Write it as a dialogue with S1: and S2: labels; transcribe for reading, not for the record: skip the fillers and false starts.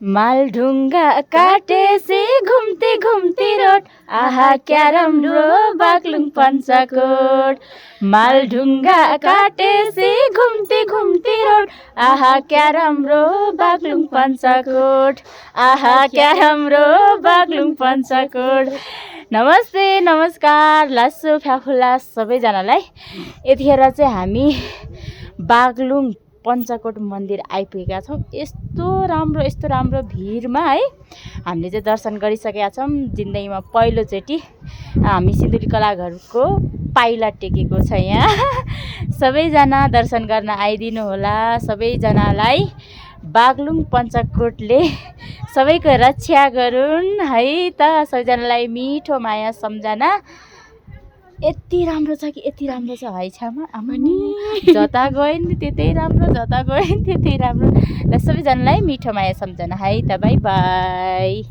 S1: मालढुङ्गा काटेसी घुम्ती घुम्ती road आहा क्या राम्रो Baglung Panchkot मालढुङ्गा काटेसी घुम्ती घुम्ती road आहा क्या राम्रो बागलुङ पञ्चकोट आहा क्या राम्रो बागलुङ पञ्चकोट। नमस्ते नमस्कार लासो फ्याफुला सबैजनालाई। यतिखेर चाहिँ हामी बागलुङ पञ्चकोट मन्दिर आइपुगेका छौँ। यस्तो राम्रो भिडमा है हामीले चाहिँ दर्शन गरिसकेका छौँ। जिन्दगीमा पहिलोचोटि हामी सिन्धुली कलाघरको पाइला टेकेको छ यहाँ। सबैजना दर्शन गर्न आइदिनु होला। सबैजनालाई बागलुङ पञ्चकोटले सबैको रक्षा गरून् है त। सबैजनालाई मिठो माया सम्झना। यति राम्रो छ कि यति राम्रो छ है छामा आमानी। जता गयो नि त्यतै राम्रो, जता गयो नि त्यतै राम्रो। ल सबैजनालाई मिठो माया सम्झना है त। By by.